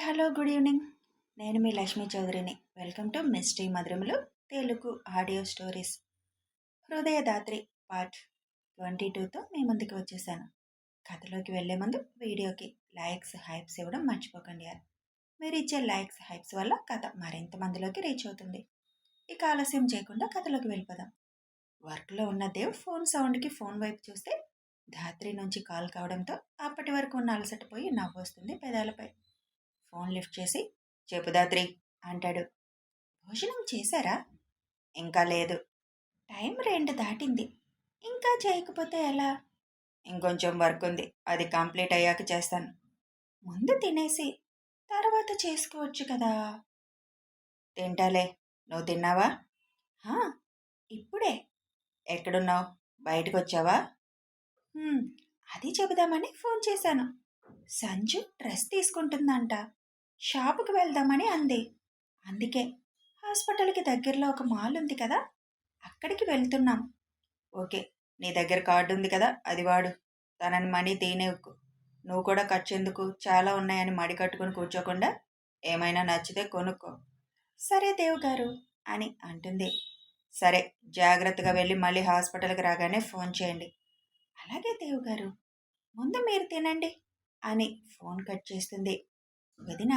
Hello good evening. నేను మీ లక్ష్మీ చౌదరిని. వెల్కమ్ టు మిస్టరీ మధురములు తెలుగు ఆడియో స్టోరీస్. హృదయదాత్రి పార్ట్ 22తో మీ ముందుకు వచ్చేసాను. కథలోకి వెళ్లే ముందు వీడియోకి లైక్స్ హైప్స్ ఇవ్వడం మర్చిపోకండి. మీరు ఇచ్చే లైక్స్ హైప్స్ వల్ల కథ మరింత మందిలోకి రీచ్ అవుతుంది. ఇక ఆలస్యం చేయకుండా కథలోకి వెళ్ళిపోదాం. వర్క్లో ఉన్న దేవ్ ఫోన్ సౌండ్కి ఫోన్ వైపు చూస్తే ధాత్రి నుంచి కాల్ కావడంతో అప్పటి వరకు ఉన్న అలసటపోయి నవ్వు వస్తుంది పెదాలపై. ఫోన్ లిఫ్ట్ చేసి, చెప్పు ధాత్రి అంటాడు. భోజనం చేశారా? ఇంకా లేదు. టైం 2 దాటింది. ఇంకా చేయకపోతే ఎలా? ఇంకొంచెం వర్క్ ఉంది, అది కంప్లీట్ అయ్యాక చేస్తాను. ముందు తినేసి తర్వాత చేసుకోవచ్చు కదా. తింటాలే. నువ్వు తిన్నావా? ఇప్పుడే. ఎక్కడున్నావు? బయటకు వచ్చావా? అది చెబుదామని ఫోన్ చేశాను. సంజు డ్రెస్ తీసుకుంటుందంట. షాపుకి వెళ్దామని అంది. అందుకే హాస్పిటల్కి దగ్గరలో ఒక మాల్ ఉంది కదా, అక్కడికి వెళ్తున్నాం. ఓకే, నీ దగ్గర కార్డు ఉంది కదా, అది వాడు. తనని మనీ తీనేవుకు. నువ్వు కూడా ఖర్చెందుకు, చాలా ఉన్నాయని మడి కట్టుకుని కూర్చోకుండా ఏమైనా నచ్చితే కొనుక్కో. సరే దేవ్ గారు అని అంటుంది. సరే, జాగ్రత్తగా వెళ్ళి మళ్ళీ హాస్పిటల్కి రాగానే ఫోన్ చేయండి. అలాగే దేవ్ గారు, ముందు మీరు తినండి అని ఫోన్ కట్ చేస్తుంది. వదిన,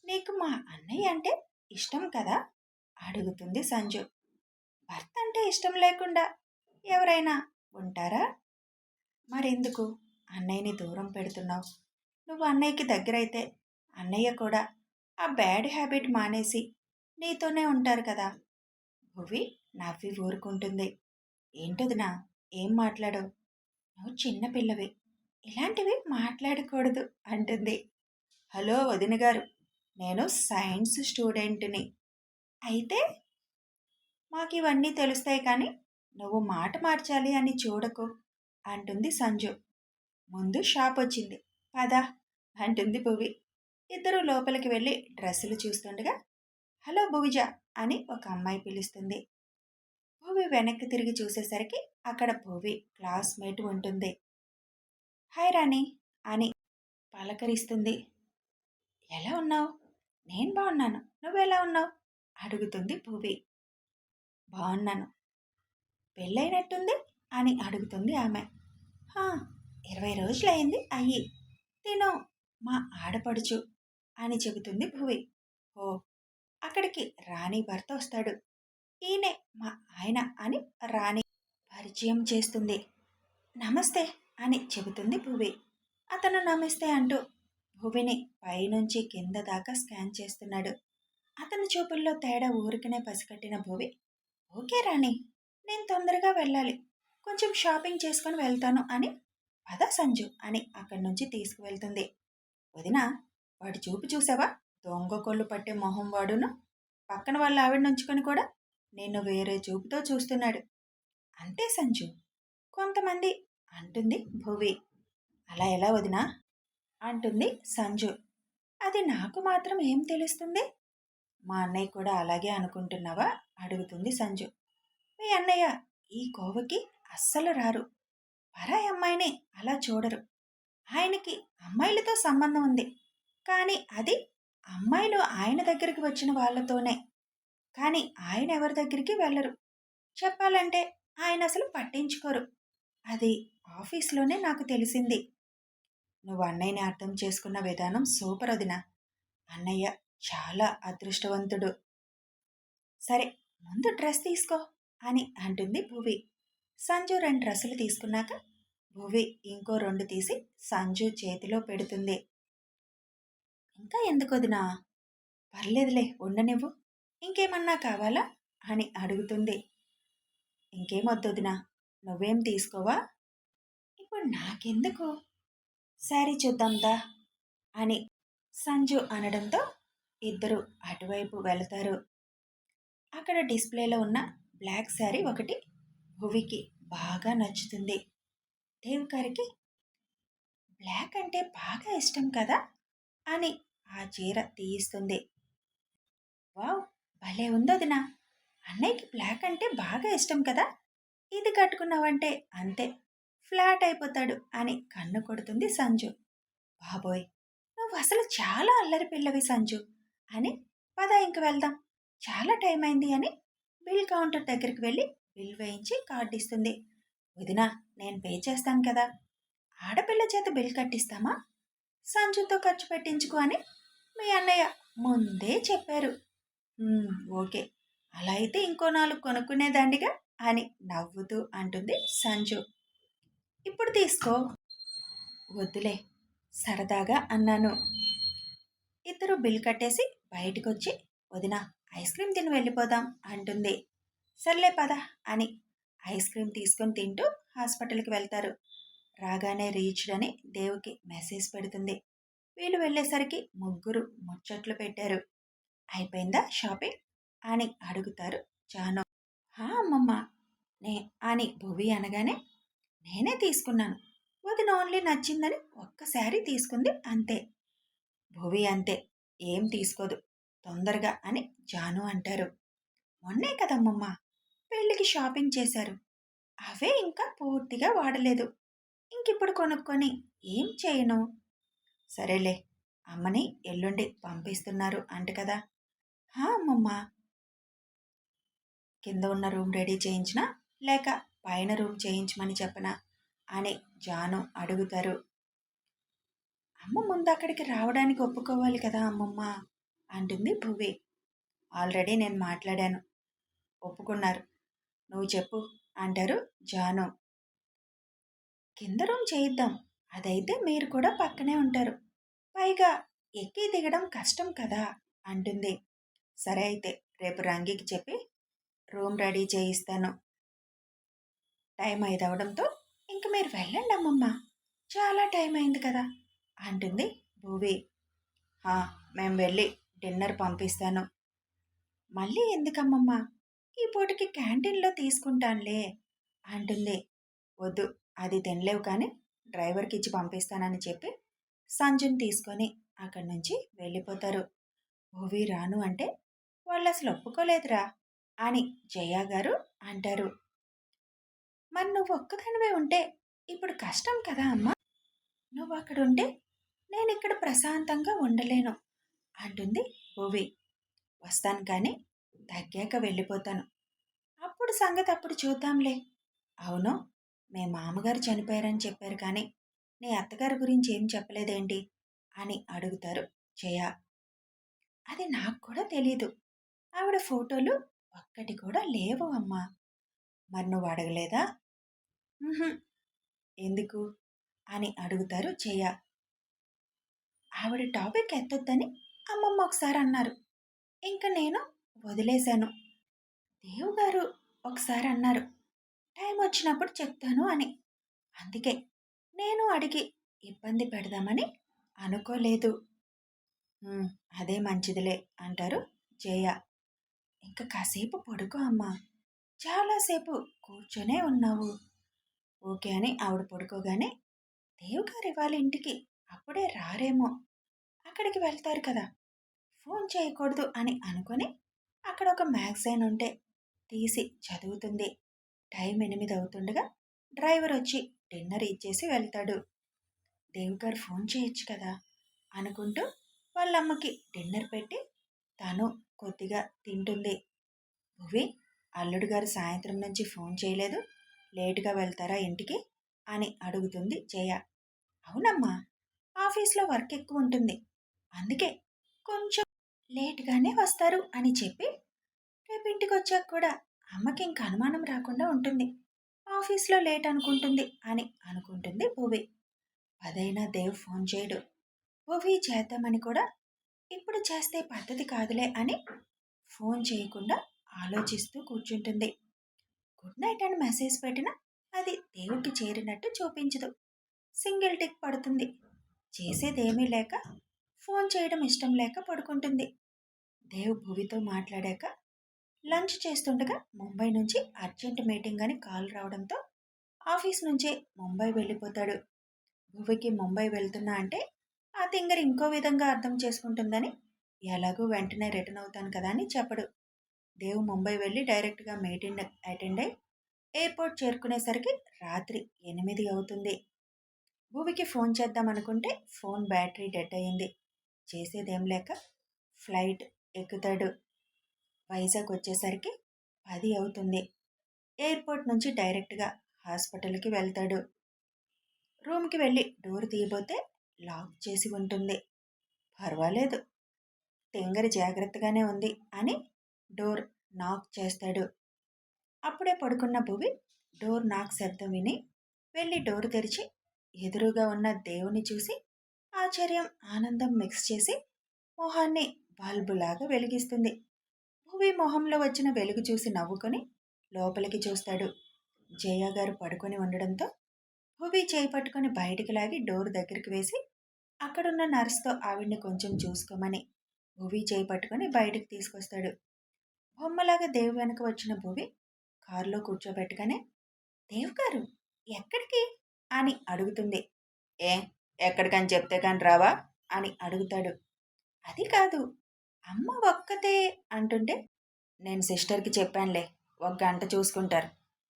నీకు మా అన్నయ్య అంటే ఇష్టం కదా అడుగుతుంది సంజు. భర్త అంటే ఇష్టం లేకుండా ఎవరైనా ఉంటారా? మరెందుకు అన్నయ్యని దూరం పెడుతున్నావు? నువ్వు అన్నయ్యకి దగ్గరైతే అన్నయ్య కూడా ఆ బ్యాడ్ హ్యాబిట్ మానేసి నీతోనే ఉంటారు కదా. భువి నవ్వి ఊరుకుంటుంది. ఏంటొదినా, ఏం మాట్లాడవు? నువ్వు చిన్న పిల్లవి, ఇలాంటివి మాట్లాడకూడదు అంటుంది. హలో వదిన గారు, నేను సైన్స్ స్టూడెంట్ని. అయితే మాకు ఇవన్నీ తెలుస్తాయి, కానీ నువ్వు మాట మార్చాలి అని చూడకు అంటుంది సంజు. ముందు షాప్ వచ్చింది, పదా అంటుంది భువి. ఇద్దరు లోపలికి వెళ్ళి డ్రెస్సులు చూస్తుండగా హలో భువిజ అని ఒక అమ్మాయి పిలుస్తుంది. భువి వెనక్కి తిరిగి చూసేసరికి అక్కడ భువి క్లాస్మేట్ ఉంటుంది. హాయ్ రాణి అని పలకరిస్తుంది. ఎలా ఉన్నావు? నేను బాగున్నాను, నువ్వెలా ఉన్నావు అడుగుతుంది భువి. బాగున్నాను. పెళ్ళైనట్టుంది అని అడుగుతుంది ఆమె. 20 రోజులైంది అయ్యి. తిను మా ఆడపడుచు అని చెబుతుంది భువి. ఓ, అక్కడికి రాణి భర్త వస్తాడు. ఈయనే మా ఆయన అని రాణి పరిచయం చేస్తుంది. నమస్తే అని చెబుతుంది భువి. అతను నమస్తే అంటూ భువిని పైనుంచి కింద దాకా స్కాన్ చేస్తున్నాడు. అతని చూపుల్లో తేడా ఊరికనే పసిగట్టిన భువి, ఓకే రాణి, నేను తొందరగా వెళ్ళాలి, కొంచెం షాపింగ్ చేసుకొని వెళ్తాను అని పద సంజు అని అక్కడి నుంచి తీసుకువెళ్తుంది. వదినా, వాడి చూపు చూసావా? దొంగ కొళ్ళు పట్టే మొహం వాడును. పక్కన వాళ్ళ ఆవిడ నుంచుకొని కూడా నిన్ను వేరే చూపుతో చూస్తున్నాడు. అంతే సంజు, కొంతమంది అంటుంది భువి. అలా ఎలా వదినా అంటుంది సంజు. అది నాకు మాత్రం ఏం తెలుస్తుంది? మా అన్నయ్య కూడా అలాగే అనుకుంటున్నావా అడుగుతుంది సంజు. మీ అన్నయ్య ఈ కోవకి అస్సలు రారు. పరాయి అమ్మాయిని అలా చూడరు. ఆయనకి అమ్మాయిలతో సంబంధం ఉంది, కానీ అది అమ్మాయిలు ఆయన దగ్గరికి వచ్చిన వాళ్ళతోనే, కానీ ఆయన ఎవరి దగ్గరికి వెళ్ళరు. చెప్పాలంటే ఆయన అసలు పట్టించుకోరు. అది ఆఫీస్లోనే నాకు తెలిసింది. నువ్వు అన్నయ్యని అర్థం చేసుకున్న విధానం సూపర్ వదినా. అన్నయ్య చాలా అదృష్టవంతుడు. సరే, ముందు డ్రెస్ తీసుకో అని అంటుంది భువి. సంజు 2 డ్రెస్సులు తీసుకున్నాక భువి ఇంకో 2 తీసి సంజు చేతిలో పెడుతుంది. ఇంకా ఎందుకు వదినా? పర్లేదులే, ఉండనివ్వు. ఇంకేమన్నా కావాలా అని అడుగుతుంది. ఇంకేమొద్దు వదినా, నువ్వేం తీసుకోవా? ఇప్పుడు నాకెందుకు, శారీ చూద్దాందా అని సంజు అనడంతో ఇద్దరు అటువైపు వెళతారు. అక్కడ డిస్ప్లేలో ఉన్న బ్లాక్ శారీ ఒకటి భువికి బాగా నచ్చుతుంది. దేవ్ గారికి బ్లాక్ అంటే బాగా ఇష్టం కదా అని ఆ చీర తీయిస్తుంది. వావ్, భలే ఉందోదినా. అన్నయ్యకి బ్లాక్ అంటే బాగా ఇష్టం కదా, ఇది కట్టుకున్నావంటే అంతే, ఫ్లాట్ అయిపోతాడు అని కన్ను కొడుతుంది సంజు. బాబోయ్, నువ్వు అసలు చాలా అల్లరి పిల్లవి సంజు అని. పద ఇంక వెళ్దాం, చాలా టైం అయింది అని బిల్ కౌంటర్ దగ్గరికి వెళ్ళి బిల్ వేయించి కార్డు ఇస్తుంది. వదినా, నేను పే చేస్తాను కదా, ఆడపిల్ల చేత బిల్ కట్టిస్తామా, సంజుతో ఖర్చు పెట్టించుకో అని మీ అన్నయ్య ముందే చెప్పారు. ఓకే, అలా అయితే ఇంకో 4 కొనుక్కునేదాండిగా అని నవ్వుతూ అంటుంది సంజు. ఇప్పుడు తీసుకో. వద్దులే, సరదాగా అన్నాను. ఇద్దరు బిల్ కట్టేసి బయటకొచ్చి వదిన ఐస్ క్రీమ్ తిని వెళ్ళిపోదాం అంటుంది. సర్లే పద అని ఐస్ క్రీమ్ తీసుకొని తింటూ హాస్పిటల్కి వెళ్తారు. రాగానే రీచ్డ్ అని దేవుకి మెసేజ్ పెడుతుంది. వీళ్ళు వెళ్ళేసరికి ముగ్గురు ముచ్చట్లు పెట్టారు. అయిపోయిందా షాపింగ్ అని అడుగుతారు జాను. అమ్మమ్మ నే అని భువి అనగానే నేనే తీసుకున్నాను, వదిన ఓన్లీ నచ్చిందని ఒక్కసారి తీసుకుంది అంతే. భువి అంతే, ఏం తీసుకోదు తొందరగా అని జాను అంటారు. మొన్నే కదమ్మమ్మ పెళ్ళికి షాపింగ్ చేశారు, అవే ఇంకా పూర్తిగా వాడలేదు, ఇంకిప్పుడు కొనుక్కొని ఏం చేయను. సరేలే, అమ్మని ఎల్లుండి పంపిస్తున్నారు అంట కదా. అమ్మమ్మ, కింద ఉన్న రూమ్ రెడీ చేయించినా లేక పైన రూమ్ చేయించమని చెప్పనా అని జాను అడుగుతారు. అమ్మ ముందు అక్కడికి రావడానికి ఒప్పుకోవాలి కదా అమ్మమ్మ అంటుంది భువి. ఆల్రెడీ నేను మాట్లాడాను, ఒప్పుకున్నారు, నువ్వు చెప్పు అంటారు జాను. కింద రూమ్ చేయిద్దాం, అదైతే మీరు కూడా పక్కనే ఉంటారు, పైగా ఎక్కి దిగడం కష్టం కదా అంటుంది. సరే అయితే రేపు రంగికి చెప్పి రూమ్ రెడీ చేయిస్తాను. టైం 5 అవడంతో ఇంక మీరు వెళ్ళండి అమ్మమ్మ, చాలా టైం అయింది కదా అంటుంది భూవి. మేము వెళ్ళి డిన్నర్ పంపిస్తాను. మళ్ళీ ఎందుకమ్మమ్మ, ఈ పూటకి క్యాంటీన్లో తీసుకుంటానులే అంటుంది. వద్దు, అది తినలేవు కానీ డ్రైవర్కి ఇచ్చి పంపిస్తానని చెప్పి సంజుని తీసుకొని అక్కడి నుంచి వెళ్ళిపోతారు. భూవి రాను అంటే వాళ్ళు అసలు ఒప్పుకోలేదురా అని జయ గారు అంటారు. మరి నువ్వు ఒక్కదానివే ఉంటే ఇప్పుడు కష్టం కదా అమ్మా, నువ్వు అక్కడ ఉంటే నేను ఇక్కడ ప్రశాంతంగా ఉండలేను అంటుంది భూవి. వస్తాను కానీ తగ్గాక వెళ్ళిపోతాను, అప్పుడు సంగతి అప్పుడు చూద్దాంలే. అవును, మీ మామగారు చనిపోయారని చెప్పారు కానీ నీ అత్తగారి గురించి ఏం చెప్పలేదేంటి అని అడుగుతారు జయ. అది నాకు కూడా తెలీదు, ఆవిడ ఫోటోలు ఒక్కటి కూడా లేవు అమ్మా. మరి నువ్వు అడగలేదా? ఎందుకు అని అడుగుతారు జయ. ఆవిడ టాపిక్ ఎత్తొద్దని అమ్మమ్మ ఒకసారి అన్నారు, ఇంకా నేను వదిలేశాను. దేవు గారు ఒకసారి అన్నారు, టైం వచ్చినప్పుడు చెప్తాను అని, అందుకే నేను అడిగి ఇబ్బంది పెడదామని అనుకోలేదు. అదే మంచిదిలే అంటారు జయ. ఇంకా కాసేపు పడుకో అమ్మా, చాలాసేపు కూర్చొనే ఉన్నావు. ఓకే అని ఆవిడ పడుకోగానే దేవు గారు ఇవాళ ఇంటికి అప్పుడే రారేమో, అక్కడికి వెళ్తారు కదా, ఫోన్ చేయకూడదు అని అనుకొని అక్కడ ఒక మ్యాగజైన్ ఉంటే తీసి చదువుతుంది. టైం 8 అవుతుండగా డ్రైవర్ వచ్చి డిన్నర్ ఇచ్చేసి వెళ్తాడు. దేవుగారు ఫోన్ చేయొచ్చు కదా అనుకుంటూ వాళ్ళమ్మకి డిన్నర్ పెట్టి తను కొద్దిగా తింటుంది. భువి, అల్లుడు గారు సాయంత్రం నుంచి ఫోన్ చేయలేదు, లేటుగా వెళ్తారా ఇంటికి అని అడుగుతుంది జయ. అవునమ్మా, ఆఫీస్లో వర్క్ ఎక్కువ ఉంటుంది, అందుకే కొంచెం లేట్గానే వస్తారు అని చెప్పి రేపు ఇంటికి వచ్చాక కూడా అమ్మకి ఇంక అనుమానం రాకుండా ఉంటుంది, ఆఫీస్లో లేట్ అనుకుంటుంది అని అనుకుంటుంది భువి. పదైనా దేవ్ ఫోన్ చేయడు, భువి చేద్దామని కూడా ఇప్పుడు చేస్తే పద్ధతి కాదులే అని ఫోన్ చేయకుండా ఆలోచిస్తూ కూర్చుంటుంది. గుడ్ నైట్ అని మెసేజ్ పెట్టినా అది దేవుడికి చేరినట్టు చూపించదు, సింగిల్ టిక్ పడుతుంది. చేసేదేమీ లేక ఫోన్ చేయడం ఇష్టం లేక పడుకుంటుంది. దేవ్ భువితో మాట్లాడాక లంచ్ చేస్తుండగా ముంబై నుంచి అర్జెంట్ మీటింగ్ అని కాల్ రావడంతో ఆఫీస్ నుంచే ముంబై వెళ్ళిపోతాడు. భువికి ముంబై వెళ్తున్నా అంటే ఆ తింగర్ ఇంకో విధంగా అర్థం చేసుకుంటుందని ఎలాగూ వెంటనే రిటర్న్ అవుతాను కదా అని చెప్పడు. దేవ్ ముంబై వెళ్ళి డైరెక్ట్గా మీటింగ్ అటెండ్ అయి ఎయిర్పోర్ట్ చేరుకునేసరికి రాత్రి 8 అవుతుంది. భువికి ఫోన్ చేద్దాం అనుకుంటే ఫోన్ బ్యాటరీ డెడ్ అయ్యింది. చేసేదేం లేక ఫ్లైట్ ఎక్కుతాడు. వైజాగ్ వచ్చేసరికి 10 అవుతుంది. ఎయిర్పోర్ట్ నుంచి డైరెక్ట్గా హాస్పిటల్కి వెళ్తాడు. రూమ్కి వెళ్ళి డోర్ తీయబోతే లాక్ చేసి ఉంటుంది. పర్వాలేదు, తెంగరి జాగ్రత్తగానే ఉంది అని డోర్ నాక్ చేస్తాడు. అప్పుడే పడుకున్న భువి డోర్ నాక్ శబ్దం విని వెళ్ళి డోర్ తెరిచి ఎదురుగా ఉన్న దేవుని చూసి ఆశ్చర్యం ఆనందం మిక్స్ చేసి మొహాన్ని బల్బులాగా వెలిగిస్తుంది. భువి మొహంలో వచ్చిన వెలుగు చూసి నవ్వుకొని లోపలికి చూస్తాడు. జయ గారు పడుకొని ఉండడంతో భువి చేయి పట్టుకొని బయటికి లాగి డోర్ దగ్గరికి వేసి అక్కడున్న నర్స్తో ఆవిడ్ని కొంచెం చూసుకోమని భువి చేయి పట్టుకొని బయటికి తీసుకొస్తాడు. బొమ్మలాగా దేవు వెనక వచ్చిన భువి కారులో కూర్చోబెట్టగానే దేవ్ గారు ఎక్కడికి అని అడుగుతుంది. ఏ ఎక్కడికని చెప్తే కాని రావా అని అడుగుతాడు. అది కాదు, అమ్మ ఒక్కతే అంటుంటే నేను సిస్టర్కి చెప్పానులే, 1 గంట చూసుకుంటారు.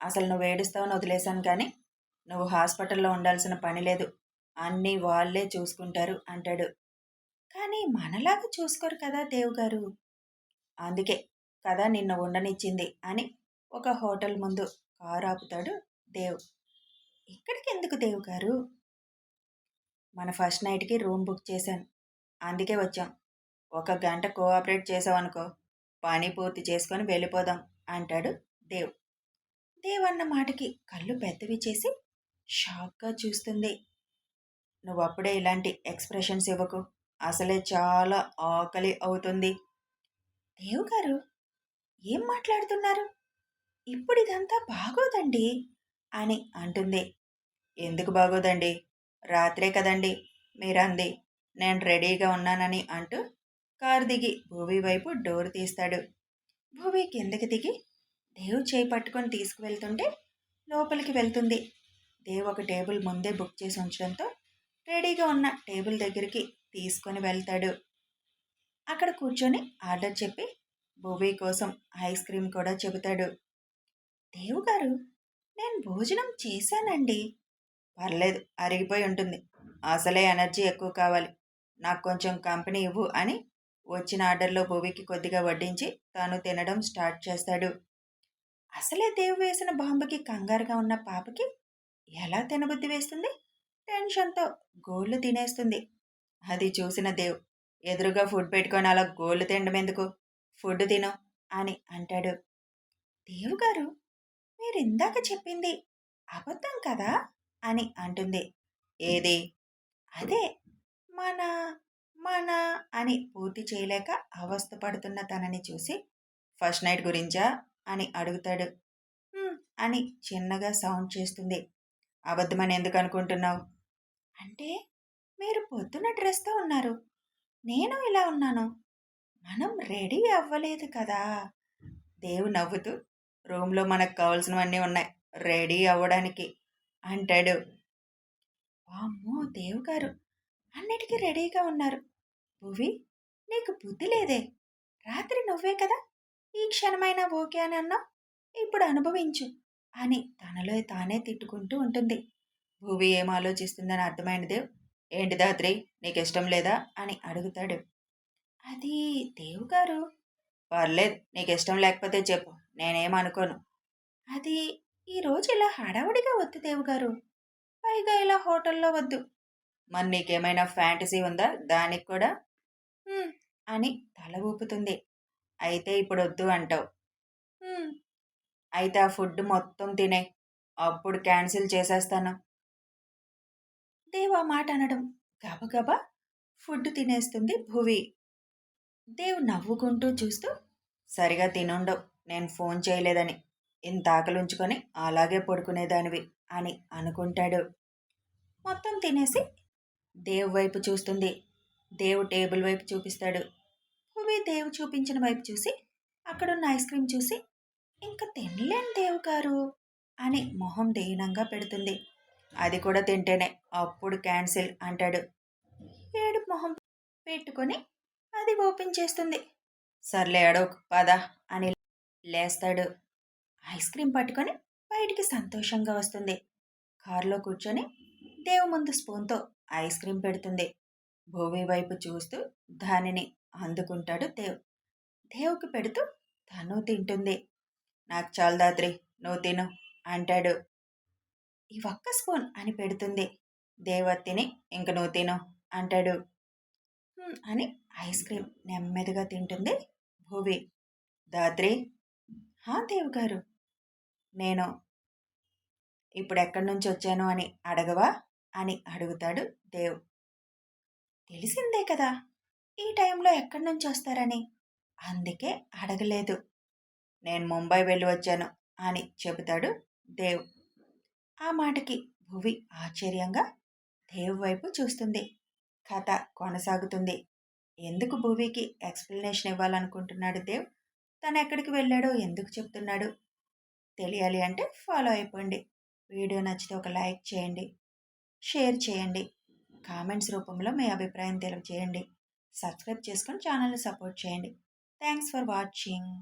అసలు నువ్వు ఏడుస్తావని వదిలేశాను, కానీ నువ్వు హాస్పిటల్లో ఉండాల్సిన పని లేదు, అన్నీ వాళ్ళే చూసుకుంటారు అంటాడు. కానీ మనలాగా చూసుకోరు కదా దేవ్ గారు. అందుకే కదా నిన్ను ఉండనిచ్చింది అని ఒక హోటల్ ముందు కారు ఆపుతాడు దేవ్. ఇక్కడికి ఎందుకు దేవ్ గారు? మన ఫస్ట్ నైట్కి రూమ్ బుక్ చేశాను, అందుకే వచ్చాం. 1 గంట కోఆపరేట్ చేసావనుకో పని పూర్తి చేసుకొని వెళ్ళిపోదాం అంటాడు దేవ్. దేవ్ అన్న మాటకి కళ్ళు పెద్దవి చేసి షాక్గా చూస్తుంది. నువ్వు అప్పుడే ఇలాంటి ఎక్స్ప్రెషన్స్ ఇవ్వకు, అసలే చాలా ఆకలి అవుతుంది. దేవ్ గారు ఏం మాట్లాడుతున్నారు? ఇప్పుడు ఇదంతా బాగోదండి అని అంటుంది. ఎందుకు బాగోదండి? రాత్రే కదండి మీరంది నేను రెడీగా ఉన్నానని అంటూ కారు దిగి భూవి వైపు డోర్ తీస్తాడు. భూవి కిందకి దిగి దేవ్ చేయి పట్టుకొని తీసుకువెళ్తుంటే లోపలికి వెళ్తుంది. దేవ్ ఒక టేబుల్ ముందే బుక్ చేసి ఉంచడంతో రెడీగా ఉన్న టేబుల్ దగ్గరికి తీసుకొని వెళ్తాడు. అక్కడ కూర్చొని ఆర్డర్ చెప్పి భూవి కోసం ఐస్ క్రీమ్ కూడా చెబుతాడు. దేవ్ గారు నేను భోజనం చేశానండి. పర్లేదు, అరిగిపోయి ఉంటుంది, అసలే ఎనర్జీ ఎక్కువ కావాలి, నాకు కొంచెం కంపెనీ ఇవ్వు అని వచ్చిన ఆర్డర్లో భూవికి కొద్దిగా వడ్డించి తాను తినడం స్టార్ట్ చేస్తాడు. అసలే దేవ్ వేసిన బాంబుకి కంగారుగా ఉన్న పాపకి ఎలా తినబుద్ధి వేస్తుంది? టెన్షన్తో గోళ్ళు తినేస్తుంది. అది చూసిన దేవ్ ఎదురుగా ఫుడ్ పెట్టుకొని అలా గోళ్ళు తినడం ఎందుకు, ఫుడ్ తిను అని అంటాడు. దేవ్ గారు మీరు ఇందాక చెప్పింది అబద్ధం కదా అని అంటుంది. ఏది? అదే మన మన అని పూర్తి చేయలేక అవస్థ పడుతున్న తనని చూసి ఫస్ట్ నైట్ గురించా అని అడుగుతాడు. అని చిన్నగా సౌండ్ చేస్తుంది. అబద్ధమని ఎందుకు అనుకుంటున్నావు? అంటే మీరు పొద్దున డ్రెస్తో ఉన్నారు, నేను ఇలా ఉన్నాను, మనం రెడీ అవ్వలేదు కదా. దేవు నవ్వుతూ రూమ్లో మనకు కావాల్సినవన్నీ ఉన్నాయి రెడీ అవ్వడానికి అంటాడు. అమ్మో దేవ్ గారు అన్నిటికీ రెడీగా ఉన్నారు. భువి నీకు బుద్ధి లేదే, రాత్రి నువ్వే కదా ఈ క్షణమైనా ఓకే అని అన్నావు, ఇప్పుడు అనుభవించు అని తనలో తానే తిట్టుకుంటూ ఉంటుంది. భూవి ఏం ఆలోచిస్తుందని అర్థమైన దేవ్ ఏంటి దాత్రి నీకు ఇష్టం లేదా అని అడుగుతాడు. అది దేవ్ గారు. పర్లేదు, నీకు ఇష్టం లేకపోతే చెప్పు, నేనేమనుకోను. అది ఈరోజు ఇలా హడావుడిగా వద్దు దేవ్ గారు, పైగా ఇలా హోటల్లో వద్దు. మరి నీకేమైనా ఫ్యాంటసీ ఉందా దానికి కూడా? అని తల ఊపుతుంది. అయితే ఇప్పుడు వద్దు అంటావు. అయితే ఆ ఫుడ్ మొత్తం తినే, అప్పుడు క్యాన్సిల్ చేసేస్తాను. దేవ్ ఆ మాట అనడం గబగబా ఫుడ్ తినేస్తుంది భువి. దేవ్ నవ్వుకుంటూ చూస్తూ సరిగా తినుండవు, నేను ఫోన్ చేయలేదని, ఇంత ఆకలి ఉంచుకొని అలాగే పడుకునేదానివి అని అనుకుంటాడు. మొత్తం తినేసి దేవ్ వైపు చూస్తుంది. దేవ్ టేబుల్ వైపు చూపిస్తాడు. భువి దేవ్ చూపించిన వైపు చూసి అక్కడున్న ఐస్ క్రీమ్ చూసి ఇంకా తినలేను దేవ్ గారు అని మొహం దీనంగా పెడుతుంది. అది కూడా తింటేనే, అప్పుడు క్యాన్సిల్ అంటాడు. ఏడు మొహం పెట్టుకొని అది ఓపెన్ చేస్తుంది. సర్లే అడోక్ పద అని లేస్తాడు. ఐస్ క్రీమ్ పట్టుకొని బయటికి సంతోషంగా వస్తుంది. కారులో కూర్చొని దేవు ముందు స్పూన్తో ఐస్ క్రీమ్ పెడుతుంది. భూమి వైపు చూస్తూ దానిని అందుకుంటాడు దేవ్. దేవుకి పెడుతూ తను తింటుంది. నాకు చాలు దాత్రి, నువ్వు తిను అంటాడు. ఈ ఒక్క స్పూన్ అని పెడుతుంది. దేవత్తిని ఇంక నువ్వు తిను అంటాడు. అని ఐస్ క్రీమ్ నెమ్మదిగా తింటుంది భూవి. దాత్రి, హా దేవ్ గారు, నేను ఇప్పుడు ఎక్కడి నుంచి వచ్చాను అని అడగవా అని అడుగుతాడు దేవ్. తెలిసిందే కదా ఈ టైంలో ఎక్కడి నుంచి వస్తారని, అందుకే అడగలేదు. నేను ముంబై వెళ్ళి వచ్చాను అని చెబుతాడు దేవ్. ఆ మాటకి భువి ఆశ్చర్యంగా దేవ్ వైపు చూస్తుంది. కథ కొనసాగుతుంది. ఎందుకు భువికి ఎక్స్ప్లెనేషన్ ఇవ్వాలనుకుంటున్నాడు దేవ్? తను ఎక్కడికి వెళ్ళాడో ఎందుకు చెప్తున్నాడు తెలియాలి అంటే ఫాలో అయిపోండి. వీడియో నచ్చితే ఒక లైక్ చేయండి, షేర్ చేయండి, కామెంట్స్ రూపంలో మీ అభిప్రాయం తెలియజేయండి. సబ్స్క్రైబ్ చేసుకొని ఛానల్ని సపోర్ట్ చేయండి. Thanks for watching.